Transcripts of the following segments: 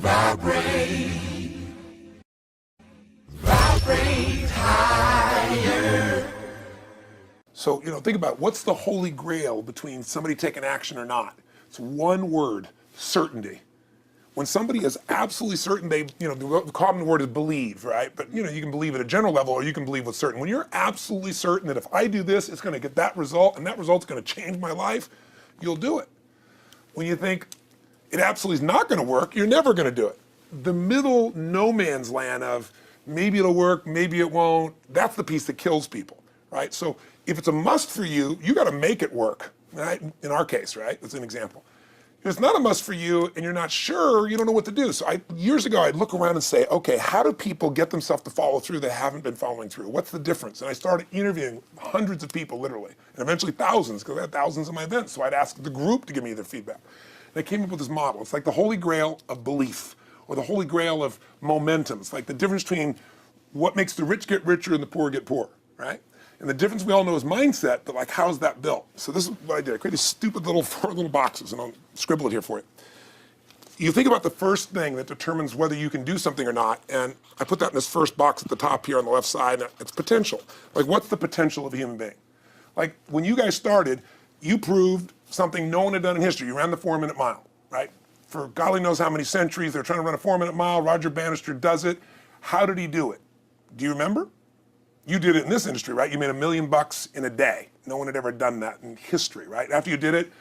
Vibrate. Vibrate higher. So, think about what's the holy grail between somebody taking action or not. It's one word, certainty. When somebody is absolutely certain, the common word is believe, right? But you can believe at a general level or you can believe with certain. When you're absolutely certain that if I do this, it's gonna get that result and that result's gonna change my life, you'll do it. When you think it absolutely is not gonna work, you're never gonna do it. The middle no man's land of maybe it'll work, maybe it won't, that's the piece that kills people, right? So if it's a must for you, you gotta make it work, right? In our case, right? That's an example. If it's not a must for you and you're not sure, you don't know what to do. So years ago, I'd look around and say, okay, how do people get themselves to follow through that haven't been following through? What's the difference? And I started interviewing hundreds of people, literally, and eventually thousands, because I had thousands of my events. So I'd ask the group to give me their feedback. And I came up with this model. It's like the holy grail of belief, or the holy grail of momentum. It's like the difference between what makes the rich get richer and the poor get poor, right? And the difference we all know is mindset, but like, how's that built? So this is what I did. I created stupid four little boxes, and I'll scribble it here for you. You think about the first thing that determines whether you can do something or not, and I put that in this first box at the top here on the left side, and it's potential. Like, what's the potential of a human being? Like, when you guys started, you proved something no one had done in history. You ran the 4-minute mile, right? For golly knows how many centuries, they're trying to run a 4-minute mile. Roger Bannister does it. How did he do it? Do you remember? You did it in this industry, right? You made $1 million in a day. No one had ever done that in history, right? After you did it,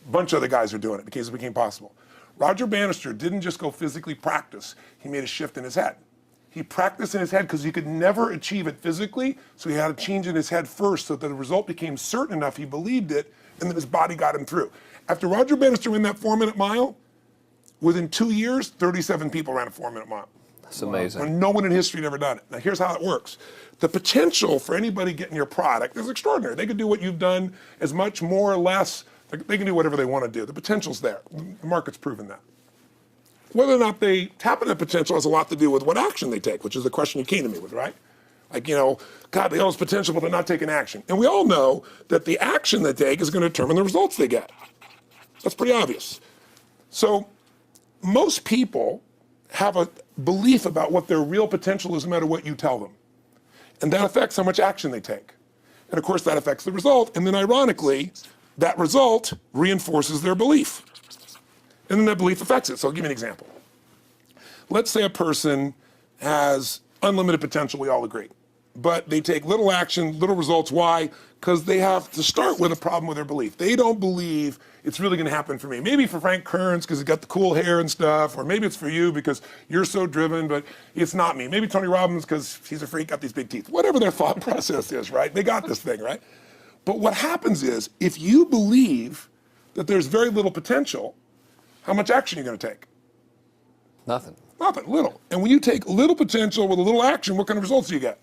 a bunch of other guys are doing it because it became possible. Roger Bannister didn't just go physically practice. He made a shift in his head. He practiced in his head because he could never achieve it physically, so he had to change in his head first so that the result became certain enough he believed it, and then his body got him through. After Roger Bannister ran that 4-minute mile, within 2 years, 37 people ran a 4-minute mile. That's amazing. When no one in history had ever done it. Now here's how it works. The potential for anybody getting your product is extraordinary. They could do what you've done as much, more or less. They can do whatever they want to do. The potential's there. The market's proven that. Whether or not they tap into potential has a lot to do with what action they take, which is the question you came to me with, right? Like, God, they all have potential, but they're not taking action. And we all know that the action they take is going to determine the results they get. That's pretty obvious. So most people have a belief about what their real potential is no matter what you tell them. And that affects how much action they take. And of course that affects the result. And then ironically, that result reinforces their belief. And then that belief affects it. So I'll give you an example. Let's say a person has unlimited potential, we all agree. But they take little action, little results. Why? Because they have to start with a problem with their belief. They don't believe it's really going to happen for me. Maybe for Frank Kearns because he's got the cool hair and stuff, or maybe it's for you because you're so driven, but it's not me. Maybe Tony Robbins because he's a freak, got these big teeth. Whatever their thought process is, right? They got this thing, right? But what happens is, if you believe that there's very little potential, how much action are you going to take? Nothing. Nothing, little. And when you take little potential with a little action, what kind of results do you get?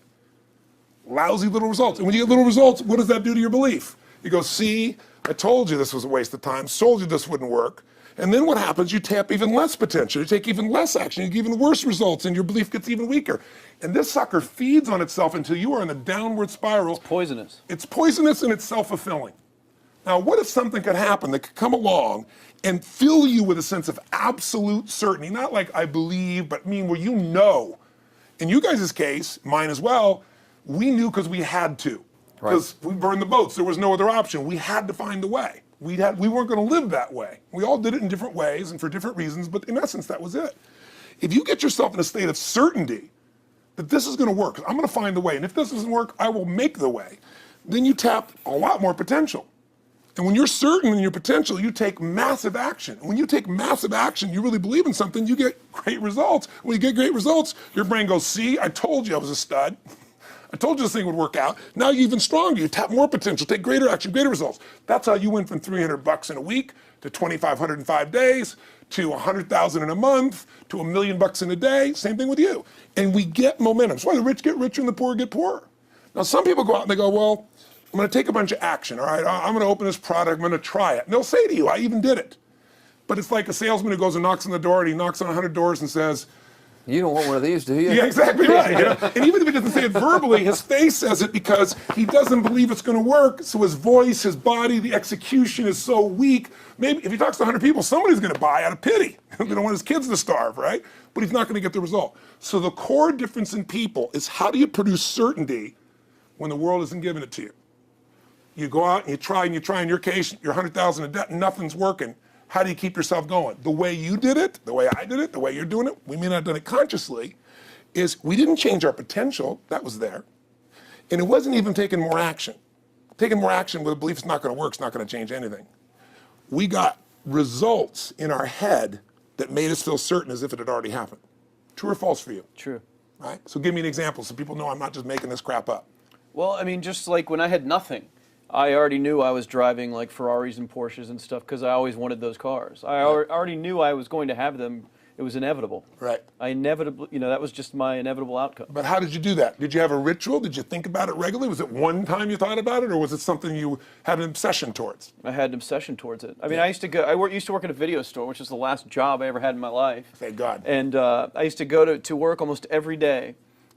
Lousy little results. And when you get little results, what does that do to your belief? You go, see, I told you this was a waste of time, told you this wouldn't work. And then what happens? You tap even less potential, you take even less action, you get even worse results, and your belief gets even weaker. And this sucker feeds on itself until you are in a downward spiral. It's poisonous. It's poisonous and it's self-fulfilling. Now, what if something could happen that could come along and fill you with a sense of absolute certainty? Not like I believe, but where you know. In you guys' case, mine as well, we knew because we had to. Because we burned the boats. There was no other option. We had to find a way. We weren't going to live that way. We all did it in different ways and for different reasons, but in essence, that was it. If you get yourself in a state of certainty that this is going to work, I'm going to find a way, and if this doesn't work, I will make the way, then you tap a lot more potential. And when you're certain in your potential, you take massive action. When you take massive action, you really believe in something, you get great results. When you get great results, your brain goes, see, I told you I was a stud. I told you this thing would work out. Now you're even stronger. You tap more potential, take greater action, greater results. That's how you went from $300 in a week to $2,500 in 5 days to $100,000 in a month to $1 million in a day. Same thing with you. And we get momentum. That's why the rich get richer and the poor get poorer. Now some people go out and they go, well, I'm going to take a bunch of action. All right, I'm going to open this product. I'm going to try it. And they'll say to you, I even did it. But it's like a salesman who goes and knocks on the door, and he knocks on 100 doors and says, You don't want one of these, do you? Yeah, exactly right. You know? And even if he doesn't say it verbally, his face says it because he doesn't believe it's going to work. So his voice, his body, the execution is so weak. Maybe if he talks to 100 people, somebody's going to buy out of pity. They don't want his kids to starve, right? But he's not going to get the result. So the core difference in people is how do you produce certainty when the world isn't giving it to you? You go out and you try, in your case, you're 100,000 in debt and nothing's working. How do you keep yourself going? The way you did it, the way I did it, the way you're doing it, we may not have done it consciously, is we didn't change our potential, that was there. And it wasn't even taking more action. Taking more action with a belief it's not gonna work, it's not gonna change anything. We got results in our head that made us feel certain as if it had already happened. True or false for you? True. Right? So give me an example so people know I'm not just making this crap up. Well, I mean, just like when I had nothing, I already knew I was driving like Ferraris and Porsches and stuff because I always wanted those cars. I already knew I was going to have them. It was inevitable. Right. I inevitably, that was just my inevitable outcome. But how did you do that? Did you have a ritual? Did you think about it regularly? Was it one time you thought about it, or was it something you had an obsession towards? I had an obsession towards it. I mean, I used to work at a video store, which was the last job I ever had in my life. Thank God. And I used to go to work almost every day,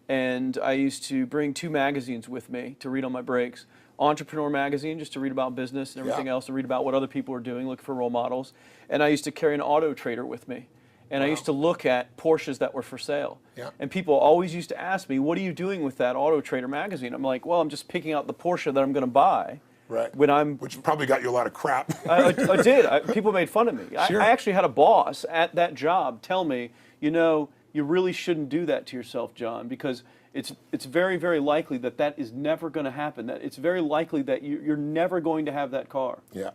and I used to bring 2 magazines with me to read on my breaks. Entrepreneur magazine, just to read about business and everything else, and read about what other people are doing, look for role models. And I used to carry an auto trader with me. And I used to look at Porsches that were for sale. Yeah. And people always used to ask me, what are you doing with that Auto Trader magazine? I'm like, well, I'm just picking out the Porsche that I'm going to buy. Right. Which probably got you a lot of crap. I did. People made fun of me. Sure. I actually had a boss at that job tell me, you really shouldn't do that to yourself, John, because it's very, very likely that is never going to happen. That it's very likely that you're never going to have that car. Yeah.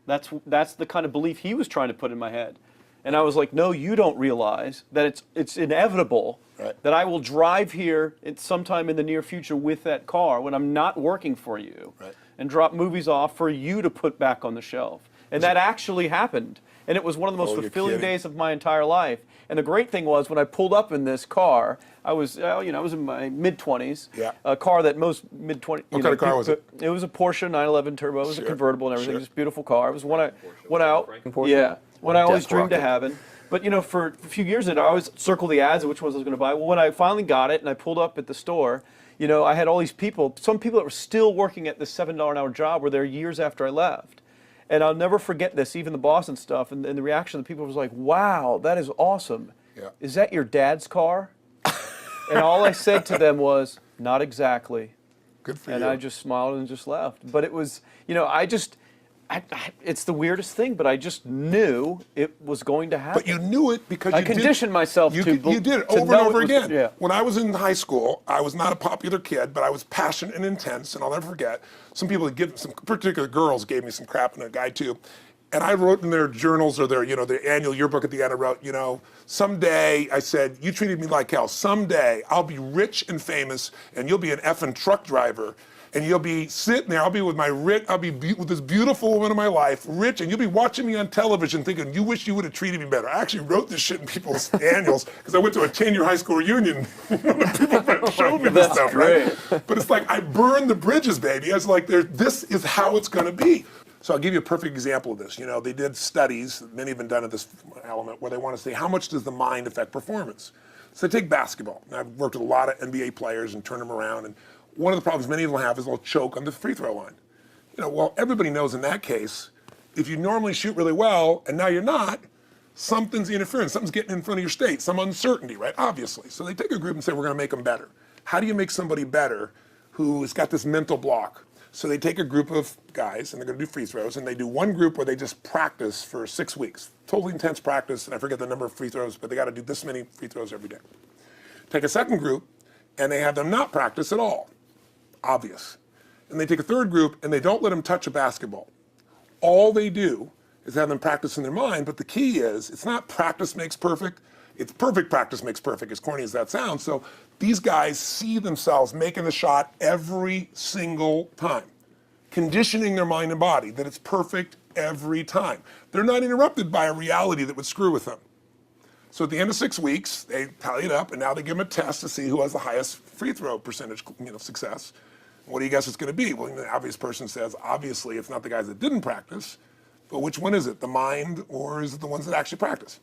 That's the kind of belief he was trying to put in my head. And I was like, no, you don't realize that it's inevitable that I will drive here sometime in the near future with that car when I'm not working for you and drop movies off for you to put back on the shelf. And that actually happened. And it was one of the most fulfilling days of my entire life. And the great thing was when I pulled up in this car, I was in my mid-20s. Yeah. A car that most mid-20s. What kind of car was it? It was a Porsche 911 Turbo. It was a convertible and everything. Sure. Just a beautiful car. It was one I Well, always Death dreamed to rocket. having. But for a few years I always circled the ads of which ones I was going to buy. Well, when I finally got it and I pulled up at the store, I had all these people. Some people that were still working at this $7 an hour job were there years after I left. And I'll never forget this, even the boss and stuff, and the reaction of the people was like, wow, that is awesome. Yeah. Is that your dad's car? And all I said to them was, not exactly. Good for And you. I just smiled and just left. But it was, it's the weirdest thing, but I just knew it was going to happen. But you knew it because I conditioned myself you to did it to over and know over it was- again. yeah. When I was in high school, I was not a popular kid, but I was passionate and intense, and I'll never forget. Some particular girls gave me some crap, and a guy too. And I wrote in their journals or their annual yearbook at the end, I wrote, someday, I said, you treated me like hell. Someday I'll be rich and famous, and you'll be an effing truck driver. And you'll be sitting there, I'll be with with this beautiful woman of my life, rich, and you'll be watching me on television thinking, you wish you would have treated me better. I actually wrote this shit in people's annuals because I went to a 10-year high school reunion. People showed me this stuff, right? But it's like, I burned the bridges, baby. I was like, this is how it's gonna be. So I'll give you a perfect example of this. They did studies, many have been done at this element, where they want to say, how much does the mind affect performance? So take basketball. And I've worked with a lot of NBA players and turned them around, and one of the problems many of them have is they'll choke on the free throw line. Well, everybody knows in that case, if you normally shoot really well and now you're not, something's interfering, something's getting in front of your state, some uncertainty, right? Obviously. So they take a group and say, we're gonna make them better. How do you make somebody better who has got this mental block? So they take a group of guys and they're gonna do free throws, and they do one group where they just practice for 6 weeks. Totally intense practice, and I forget the number of free throws, but they gotta do this many free throws every day. Take a second group, and they have them not practice at all. Obvious. And they take a third group and they don't let them touch a basketball. All they do is have them practice in their mind, but the key is, it's not practice makes perfect, it's perfect practice makes perfect, as corny as that sounds. So these guys see themselves making the shot every single time, conditioning their mind and body that it's perfect every time. They're not interrupted by a reality that would screw with them. So at the end of 6 weeks, they tally it up, and now they give them a test to see who has the highest free throw percentage, success. What do you guess it's going to be? Well, the obvious person says, obviously, it's not the guys that didn't practice, but which one is it? The mind, or is it the ones that actually practice?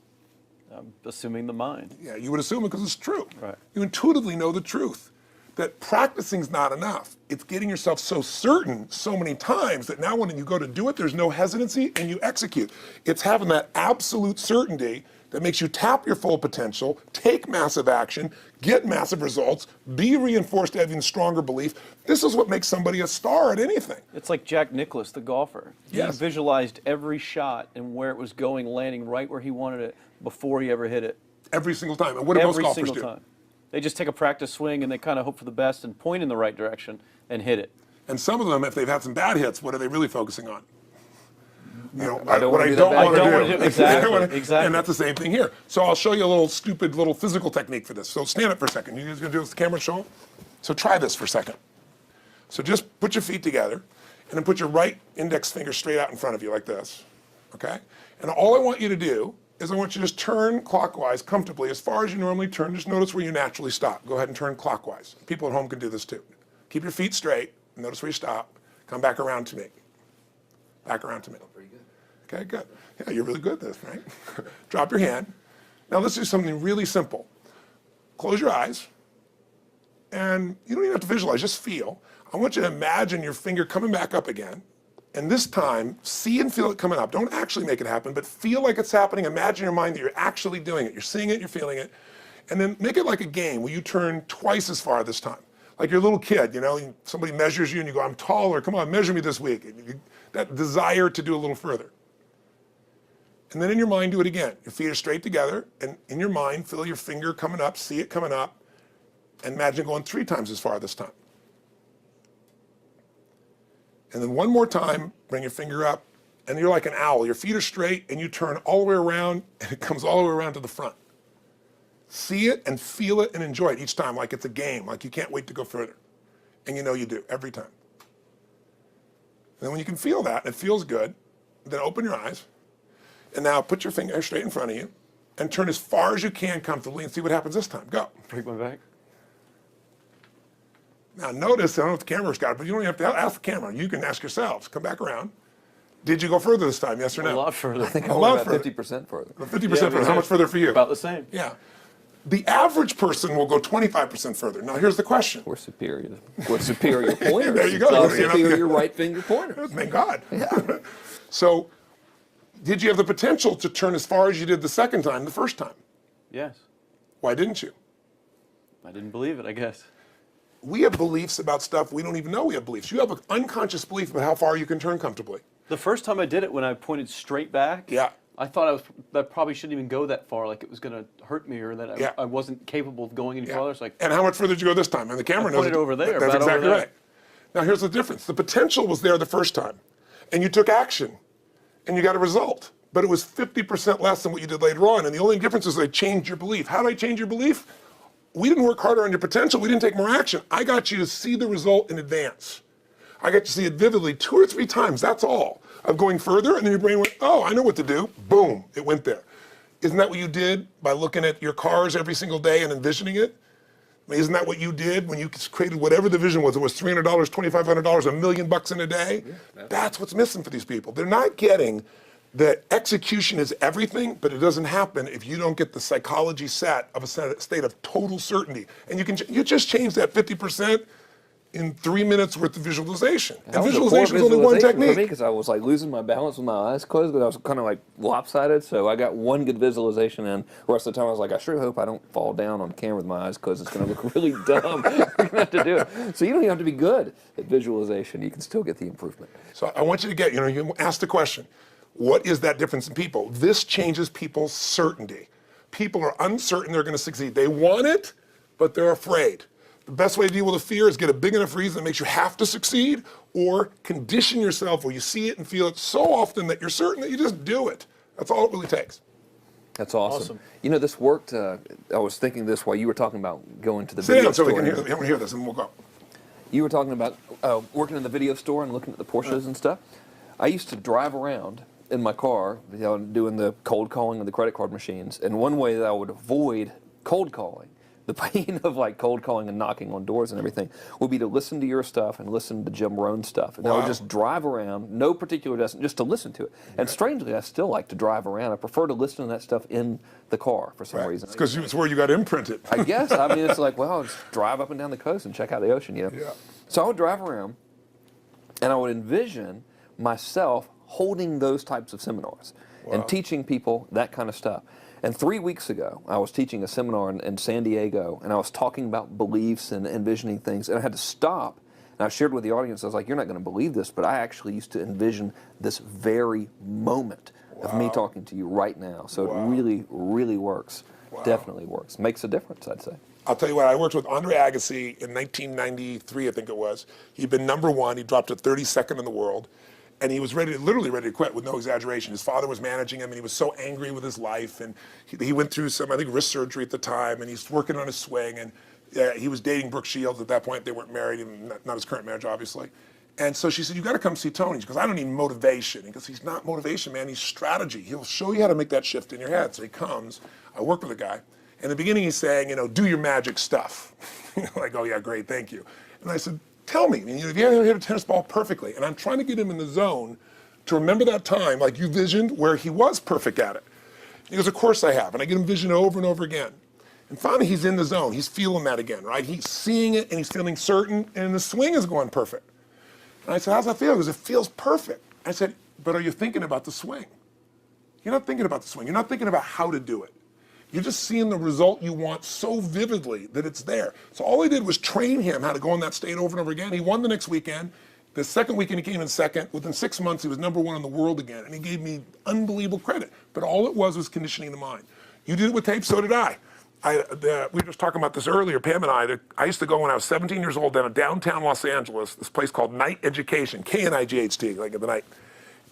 I'm assuming the mind. Yeah, you would assume it because it's true. Right. You intuitively know the truth. That practicing's not enough. It's getting yourself so certain so many times that now when you go to do it, there's no hesitancy and you execute. It's having that absolute certainty that makes you tap your full potential, take massive action, get massive results, be reinforced to having stronger belief. This is what makes somebody a star at anything. It's like Jack Nicklaus, the golfer. Yes. He visualized every shot and where it was going, landing right where he wanted it before he ever hit it. Every single time. And what do most Every golfers single do? time. They just take a practice swing and they kind of hope for the best and point in the right direction and hit it. And some of them, if they've had some bad hits, what are they really focusing on? You know, I don't what wanna I do don't that want bad. to I don't do. wanna do- exactly, exactly. And that's the same thing here. So I'll show you a little stupid little physical technique for this. So stand up for a second. You guys gonna do this? The camera show? So try this for a second. So just put your feet together and then put your right index finger straight out in front of you like this, okay? And all I want you to do is I want you to just turn clockwise comfortably as far as you normally turn. Just notice where you naturally stop. Go ahead and turn clockwise. People at home can do this too. Keep your feet straight. Notice where you stop. Come back around to me. Back around to me. Pretty good. Okay, good. Yeah, you're really good at this, right? Drop your hand. Now let's do something really simple. Close your eyes. And you don't even have to visualize, just feel. I want you to imagine your finger coming back up again. And this time, see and feel it coming up. Don't actually make it happen, but feel like it's happening. Imagine in your mind that you're actually doing it. You're seeing it, you're feeling it. And then make it like a game where you turn twice as far this time. Like you're a little kid, you know, somebody measures you and you go, I'm taller, come on, measure me this week. And that desire to do a little further. And then in your mind, do it again. Your feet are straight together, and in your mind, feel your finger coming up, see it coming up, and imagine going 3 times as far this time. And then one more time, bring your finger up, and you're like an owl. Your feet are straight, and you turn all the way around, and it comes all the way around to the front. See it and feel it and enjoy it each time, like it's a game, like you can't wait to go further. And you know you do, every time. And then when you can feel that, and it feels good, then open your eyes, and now put your finger straight in front of you, and turn as far as you can comfortably, and see what happens this time. Go. Break my back. Now notice, I don't know if the camera's got it, but you don't even have to ask the camera. You can ask yourselves. Come back around. Did you go further this time, yes or no? A lot further. I think I A went lot about further. 50% further. 50% further. How much further for you? About the same. Yeah. The average person will go 25% further. Now here's the question. We're superior. We're superior pointers. There you go. We're You know, superior right finger pointers. Thank God. So, did you have the potential to turn as far as you did the second time, the first time? Yes. Why didn't you? I didn't believe it, I guess. We have beliefs about stuff we don't even know we have beliefs. You have an unconscious belief about how far you can turn comfortably. The first time I did it, when I pointed straight back, Yeah. I thought I probably shouldn't even go that far, like it was going to hurt me or that Yeah. I wasn't capable of going any Yeah. farther. It's like, And how much further did you go this time? And the camera I knows pointed over there, That's about over exactly there. right. Now here's the difference. The potential was there the first time, and you took action, and you got a result. But it was 50% less than what you did later on. And the only difference is I changed your belief. How did I change your belief? We didn't work harder on your potential. We didn't take more action. I got you to see the result in advance. I got you to see it vividly 2 or 3 times. That's all. Of going further, and then your brain went, oh, I know what to do. Boom, it went there. Isn't that what you did by looking at your cars every single day and envisioning it? I mean, isn't that what you did when you created whatever the vision was? It was $300, $2,500, $1 million in a day? Yeah, that's what's missing for these people. They're not getting that execution is everything, but it doesn't happen if you don't get the psychology set of a state of total certainty. And you just change that 50% in 3 minutes worth of visualization. And visualization is only one technique. For me, because I was like losing my balance with my eyes closed, because I was kind of like lopsided. So I got one good visualization in. The rest of the time I was like, I sure hope I don't fall down on camera with my eyes closed. It's going to look really dumb. We're going to have to do it. So you don't even have to be good at visualization. You can still get the improvement. So I want you to get, you ask the question, what is that difference in people? This changes people's certainty. People are uncertain they're going to succeed. They want it, but they're afraid. The best way to deal with a fear is get a big enough reason that makes you have to succeed, or condition yourself where you see it and feel it so often that you're certain that you just do it. That's all it really takes. That's awesome. You know, this worked. I was thinking this while you were talking about going to the Sit video down so store. we can hear this and we'll go. You were talking about working in the video store and looking at the Porsches and stuff. I used to drive around in my car, doing the cold calling of the credit card machines. And one way that I would avoid cold calling the pain of like cold calling and knocking on doors and everything would be to listen to your stuff and listen to Jim Rohn's stuff. And I would just drive around, no particular destination, just to listen to it. And strangely, I still like to drive around. I prefer to listen to that stuff in the car for some reason. It's because it's where you got imprinted. I guess. I mean, it's like, well, I'll just drive up and down the coast and check out the ocean, you know? Yeah. So I would drive around, and I would envision myself holding those types of seminars and teaching people that kind of stuff. And 3 weeks ago, I was teaching a seminar in San Diego, and I was talking about beliefs and envisioning things, and I had to stop. And I shared with the audience, I was like, you're not going to believe this, but I actually used to envision this very moment of me talking to you right now. So it really, really works. Definitely works. Makes a difference, I'd say. I'll tell you what, I worked with Andre Agassi in 1993, I think it was. He'd been #1, he dropped to 32nd in the world. And he was literally ready to quit with no exaggeration. His father was managing him, and he was so angry with his life. And he went through some, I think, wrist surgery at the time, and he's working on his swing. And he was dating Brooke Shields at that point. They weren't married, and not his current marriage, obviously. And so she said, you got to come see Tony. She goes, I don't need motivation. He goes, he's not motivation, man. He's strategy. He'll show you how to make that shift in your head. So he comes. I work with a guy. In the beginning, he's saying, do your magic stuff. Like, oh, yeah, great, thank you. And I said, tell me, if you ever hit a tennis ball perfectly, and I'm trying to get him in the zone to remember that time, like you visioned, where he was perfect at it. He goes, of course I have, and I get him vision over and over again. And finally, he's in the zone. He's feeling that again, right? He's seeing it, and he's feeling certain, and the swing is going perfect. And I said, how's that feel? He goes, it feels perfect. I said, but are you thinking about the swing? You're not thinking about the swing. You're not thinking about how to do it. You're just seeing the result you want so vividly that it's there. So all I did was train him how to go in that state over and over again. He won the next weekend. The second weekend he came in second. Within 6 months he was #1 in the world again, and he gave me unbelievable credit. But all it was conditioning the mind. You did it with tape, so did I. We were just talking about this earlier, Pam and I. I used to go when I was 17 years old down in downtown Los Angeles, this place called Night Education, K-N-I-G-H-T, like at the night.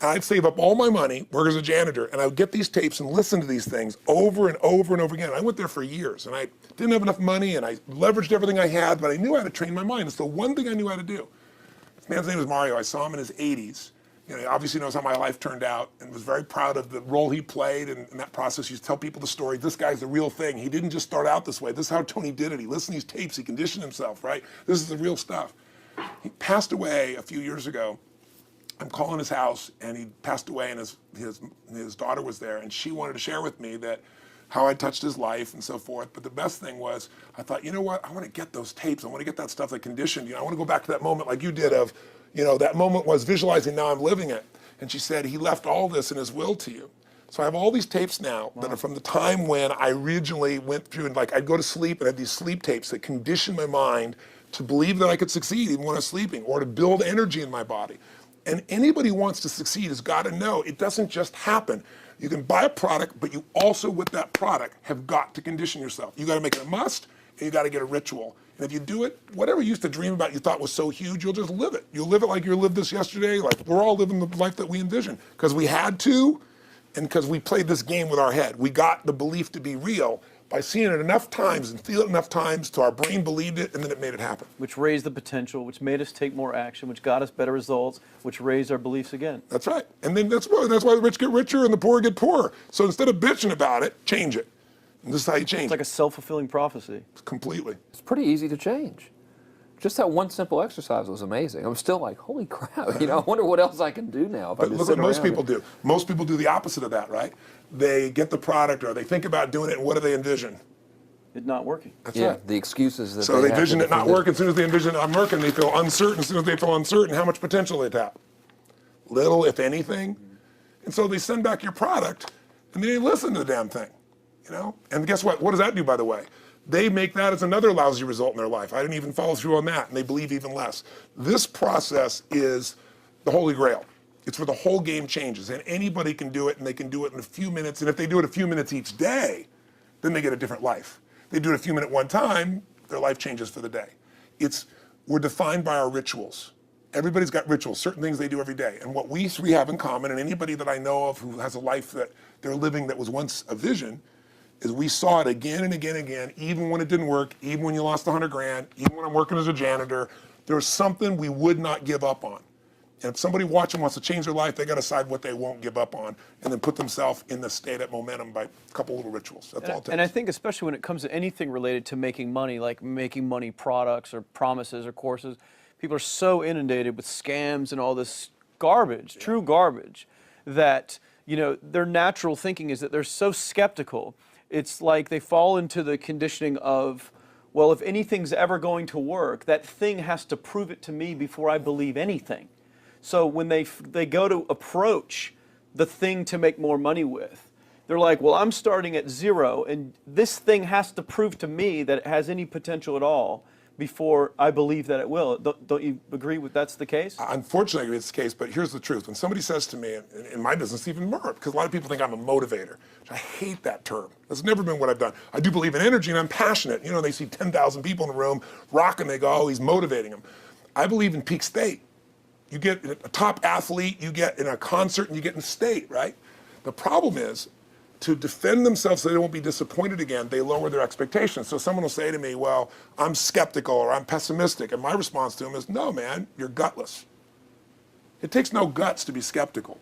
And I'd save up all my money, work as a janitor, and I would get these tapes and listen to these things over and over and over again. I went there for years, and I didn't have enough money, and I leveraged everything I had, but I knew how to train my mind. It's the one thing I knew how to do. This man's name is Mario. I saw him in his 80s. He obviously knows how my life turned out, and was very proud of the role he played in that process. He used to tell people the story. This guy's the real thing. He didn't just start out this way. This is how Tony did it. He listened to these tapes. He conditioned himself, right? This is the real stuff. He passed away a few years ago. I'm calling his house, and he passed away, and his daughter was there, and she wanted to share with me that how I touched his life and so forth. But the best thing was, I thought, you know what? I want to get those tapes. I want to get that stuff that conditioned. I want to go back to that moment like you did of, that moment was visualizing, now I'm living it. And she said, he left all this in his will to you. So I have all these tapes now that are from the time when I originally went through, and like I'd go to sleep and I had these sleep tapes that conditioned my mind to believe that I could succeed even when I was sleeping, or to build energy in my body. And anybody who wants to succeed has got to know it doesn't just happen. You can buy a product, but you also, with that product, have got to condition yourself. You got to make it a must, and you got to get a ritual. And if you do it, whatever you used to dream about you thought was so huge, you'll just live it. You'll live it like you lived this yesterday, like we're all living the life that we envision. Because we had to, and because we played this game with our head. We got the belief to be real by seeing it enough times and feel it enough times till our brain believed it, and then it made it happen. Which raised the potential, which made us take more action, which got us better results, which raised our beliefs again. That's right. And then that's why the rich get richer and the poor get poorer. So instead of bitching about it, change it. And this is how you change it. It's like a self-fulfilling prophecy. Completely. It's pretty easy to change. Just that one simple exercise was amazing. I'm still like, holy crap, I wonder what else I can do now if I But just look sit what most around people do. Most people do the opposite of that, right? They get the product, or they think about doing it, and what do they envision? It not working. That's Yeah, right. the excuses that So they have envision to it not defend working. As soon as they envision it not working, they feel uncertain. As soon as they feel uncertain, how much potential they tap? Little, if anything. And so they send back your product, and they listen to the damn thing, And guess what? What does that do, by the way? They make that as another lousy result in their life. I didn't even follow through on that, and they believe even less. This process is the holy grail. It's where the whole game changes, and anybody can do it, and they can do it in a few minutes. And if they do it a few minutes each day, then they get a different life. They do it a few minutes one time, their life changes for the day. We're defined by our rituals. Everybody's got rituals, certain things they do every day. And what we three have in common, and anybody that I know of who has a life that they're living that was once a vision, is we saw it again and again and again, even when it didn't work, even when you lost 100 grand, even when I'm working as a janitor, there was something we would not give up on. And if somebody watching wants to change their life, they got to decide what they won't give up on, and then put themselves in the state of momentum by a couple little rituals. That's all it takes. And I think especially when it comes to anything related to making money, like making money products or promises or courses, people are so inundated with scams and all this garbage, true garbage, that their natural thinking is that they're so skeptical. It's like they fall into the conditioning of, well, if anything's ever going to work, that thing has to prove it to me before I believe anything. So when they go to approach the thing to make more money with, they're like, well, I'm starting at zero, and this thing has to prove to me that it has any potential at all before I believe that it will. Don't you agree with that's the case? Unfortunately, I agree it's the case, but here's the truth. When somebody says to me, in my business, even more, because a lot of people think I'm a motivator. I hate that term. That's never been what I've done. I do believe in energy, and I'm passionate. They see 10,000 people in the room rocking, they go, oh, he's motivating them. I believe in peak state. You get a top athlete, you get in a concert, and you get in state, right? The problem is, to defend themselves so they won't be disappointed again, they lower their expectations. So someone will say to me, well, I'm skeptical or I'm pessimistic. And my response to them is, no, man, you're gutless. It takes no guts to be skeptical.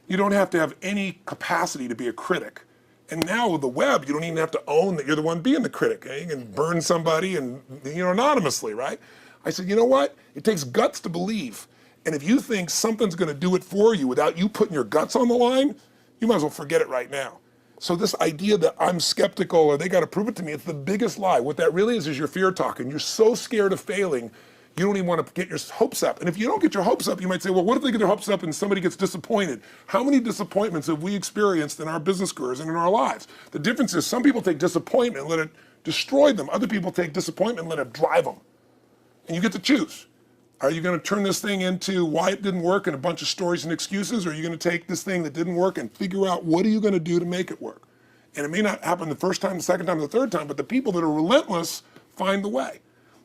You don't have to have any capacity to be a critic. And now with the web, you don't even have to own that you're the one being the critic. You can burn somebody and anonymously, right? I said, you know what? It takes guts to believe. And if you think something's going to do it for you without you putting your guts on the line, you might as well forget it right now. So this idea that I'm skeptical or they got to prove it to me, it's the biggest lie. What that really is your fear talking. You're so scared of failing, you don't even want to get your hopes up. And if you don't get your hopes up, you might say, well, what if they get their hopes up and somebody gets disappointed? How many disappointments have we experienced in our business careers and in our lives? The difference is some people take disappointment and let it destroy them. Other people take disappointment and let it drive them. And you get to choose. Are you going to turn this thing into why it didn't work and a bunch of stories and excuses, or are you going to take this thing that didn't work and figure out what are you going to do to make it work? And it may not happen the first time, the second time, the third time, but the people that are relentless find the way.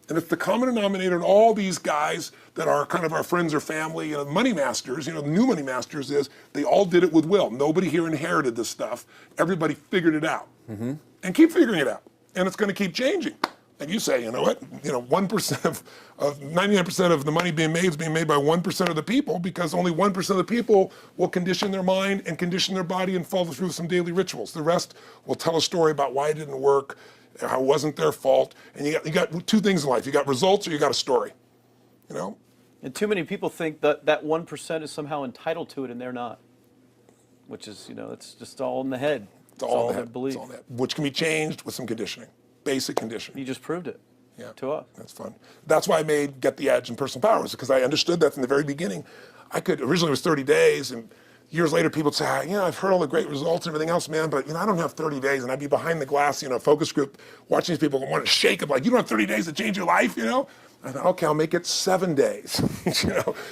And it's the common denominator in all these guys that are kind of our friends or family, money masters, the new money masters is they all did it with will. Nobody here inherited this stuff. Everybody figured it out. Mm-hmm. And keep figuring it out. And it's going to keep changing. And you say, you know what, 1% of 99% of the money being made is being made by 1% of the people, because only 1% of the people will condition their mind and condition their body and follow through with some daily rituals. The rest will tell a story about why it didn't work, how it wasn't their fault. And you got two things in life. You got results or you got a story, And too many people think that 1% is somehow entitled to it and they're not, which is, it's just all in the head. It's all in the head. Belief. It's all in the head, which can be changed with some conditioning. Basic conditioning. You just proved it to us. That's fun. That's why I made Get the Edge and Personal Powers, because I understood that from the very beginning. Originally it was 30 days, and years later people would say, I've heard all the great results and everything else, man, but I don't have 30 days. And I'd be behind the glass, focus group, watching these people want to shake them like, you don't have 30 days to change your life, I thought, okay, I'll make it 7 days.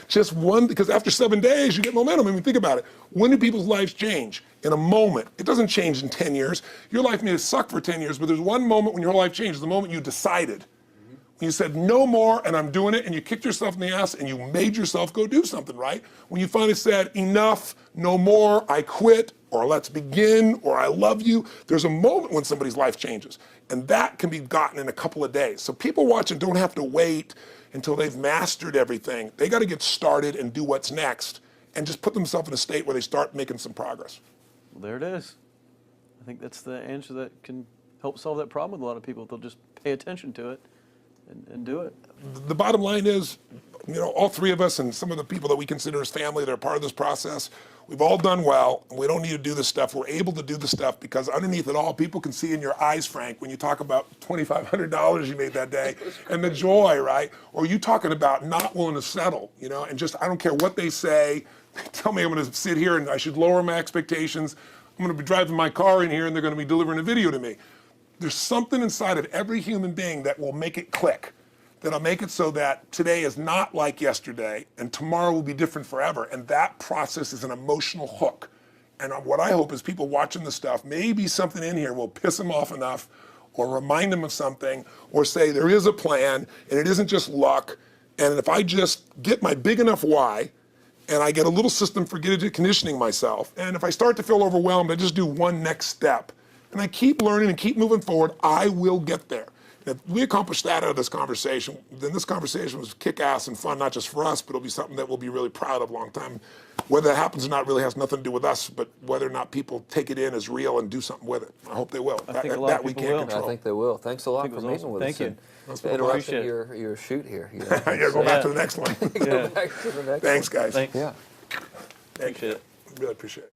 Just one, because after 7 days, you get momentum. I mean, think about it. When do people's lives change? In a moment. It doesn't change in 10 years. Your life may have sucked for 10 years, but there's one moment when your whole life changes, the moment you decided. When you said, no more, and I'm doing it, and you kicked yourself in the ass, and you made yourself go do something, right? When you finally said, enough, no more, I quit, or let's begin, or I love you, there's a moment when somebody's life changes. And that can be gotten in a couple of days. So people watching don't have to wait until they've mastered everything. They got to get started and do what's next, and just put themselves in a state where they start making some progress. Well, there it is. I think that's the answer that can help solve that problem with a lot of people. They'll just pay attention to it and do it. The bottom line is, all three of us and some of the people that we consider as family that are part of this process, we've all done well, and we don't need to do this stuff. We're able to do the stuff because underneath it all, people can see in your eyes, Frank, when you talk about $2,500 you made that day and the joy, right? Or you talking about not willing to settle, and just, I don't care what they say. They tell me I'm going to sit here and I should lower my expectations. I'm going to be driving my car in here and they're going to be delivering a video to me. There's something inside of every human being that will make it click, that'll make it so that today is not like yesterday and tomorrow will be different forever. And that process is an emotional hook. And what I hope is people watching this stuff, maybe something in here will piss them off enough or remind them of something or say there is a plan and it isn't just luck. And if I just get my big enough why, and I get a little system for conditioning myself, and if I start to feel overwhelmed, I just do one next step. And I keep learning and keep moving forward, I will get there. And If we accomplish that out of this conversation, then this conversation was kick-ass and fun, not just for us, but it'll be something that we'll be really proud of a long time. Whether that happens or not really has nothing to do with us, but whether or not people take it in as real and do something with it. I hope they will. I think a lot of we people can't will. control. I think they will. Thanks a lot for was meeting awesome. with Thank us. you. And That's been a interrupting pleasure. your shoot here. You know, Yeah, go back to the next one. Go back to the next Thanks, guys. Thanks. Yeah. Thank Appreciate it. Really appreciate it.